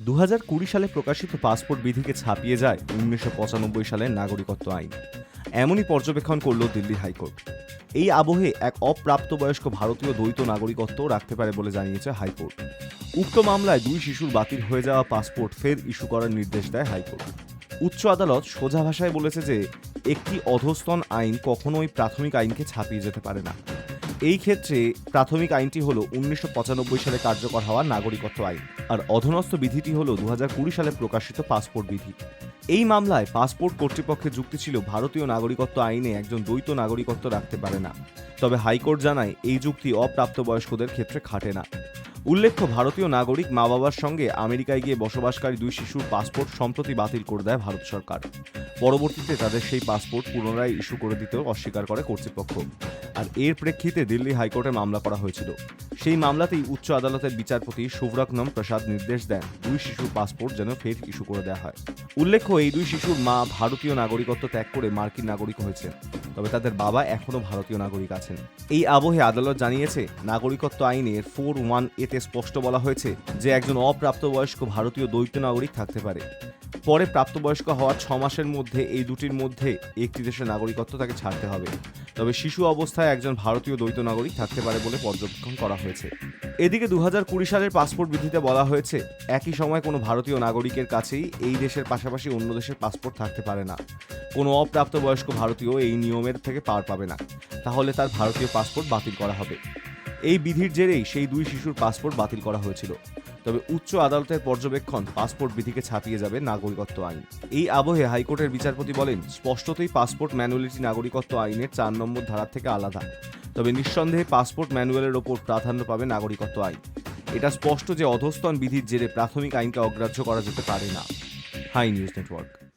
2020 সালে প্রকাশিত পাসপোর্ট বিধিকে ছাপিয়ে যায় 1995 সালের নাগরিকত্ব আইন। এমনই পর্যবেক্ষণ করল দিল্লি হাইকোর্ট। এই আবহে এক অপ্রাপ্তবয়স্ক ভারতীয় দ্বৈত নাগরিকত্ব রাখতে পারে বলে জানিয়েছে হাইকোর্ট। উক্ত মামলায় 2 শিশুর বাতিল হয়ে যাওয়া পাসপোর্ট ফের ইস্যু করার নির্দেশ দেয় হাইকোর্ট। উচ্চ আদালত সোজা ভাষায় বলেছে যে একটি অধস্তন আইন কখনোই প্রাথমিক আইনকে ছাপিয়ে যেতে পারে না। এই ক্ষেত্রে প্রাথমিক আইনটি হল 1995 সালে কার্যকর হওয়া নাগরিকত্ব আইন, আর অধস্তন বিধিটি হল 2020 সালে প্রকাশিত পাসপোর্ট বিধি। এই মামলায় পাসপোর্ট কর্তৃপক্ষের যুক্তি ছিল ভারতীয় নাগরিকত্ব আইনে একজন দ্বৈত নাগরিকত্ব রাখতে পারে না। তবে হাইকোর্ট জানায় এই যুক্তি অপ্রাপ্তবয়স্কদের ক্ষেত্রে খাটে না। উল্লেখ্য, ভারতীয় নাগরিক মা বাবার সঙ্গে আমেরিকায় গিয়ে বসবাসকারী 2 শিশুর পাসপোর্ট সম্প্রতি বাতিল করে দেয় ভারত সরকার। পরবর্তীতে তাদের সেই পাসপোর্ট পুনরায় ইস্যু করে দিতেও অস্বীকার করে কর্তৃপক্ষ। আর এর প্রেক্ষিতে দিল্লি হাইকোর্টে মামলা করা হয়েছিল। সেই মামলাতেই উচ্চ আদালতের বিচারপতি সুব্রতনম প্রসাদ নির্দেশ দেন 2 শিশুর পাসপোর্ট যেন ফের ইস্যু করে দেওয়া হয়। উল্লেখ্য, এই 2 শিশুর মা ভারতীয় নাগরিকত্ব ত্যাগ করে মার্কিন নাগরিক হয়েছে, তবে তাদের বাবা এখনও ভারতীয় নাগরিক আছেন। এই আবহে আদালত জানিয়েছে, নাগরিকত্ব আইনের 4(1)(a)তে স্পষ্ট বলা হয়েছে যে একজন অপ্রাপ্তবয়স্ক ভারতীয় দ্বৈত নাগরিক থাকতে পারে। পরে প্রাপ্তবয়স্ক হওয়ার 6 মাসের মধ্যে এই দুটির মধ্যে একটি দেশের নাগরিকত্ব তাকে ছাড়তে হবে। তবে শিশু অবস্থায় একজন ভারতীয় দ্বৈত নাগরিক থাকতে পারে বলে পর্যবেক্ষণ করা হয়েছে। এদিকে 2020 সালের পাসপোর্ট বিধিতে বলা হয়েছে, একই সময় কোনো ভারতীয় নাগরিকের কাছেই এই দেশের পাশাপাশি অন্য দেশের পাসপোর্ট থাকতে পারে না। কোনো অপ্রাপ্তবয়স্ক ভারতীয় এই নিয়মের থেকে পার পাবে না, তাহলে তার ভারতীয় পাসপোর্ট বাতিল করা হবে। এই বিধির জেরেই সেই 2 শিশুর পাসপোর্ট বাতিল করা হয়েছিল। তবে উচ্চ আদালতের পর্যবেক্ষণ পাসপোর্ট বিধিকে ছাপিয়ে যাবে নাগরিকত্ব আইন। এই আবহে হাইকোর্টের বিচারপতি বলেন, স্পষ্টতই পাসপোর্ট ম্যানুয়ালিটি নাগরিকত্ব আইনের 4 নম্বর ধারা থেকে আলাদা। তবে নিঃসন্দেহে পাসপোর্ট ম্যানুয়ালের ওপর প্রাধান্য পাবে নাগরিকত্ব আইন। এটা স্পষ্ট যে অধস্তন বিধির জেরে প্রাথমিক আইনকে অগ্রাহ্য করা যেতে পারে না। Hi News network.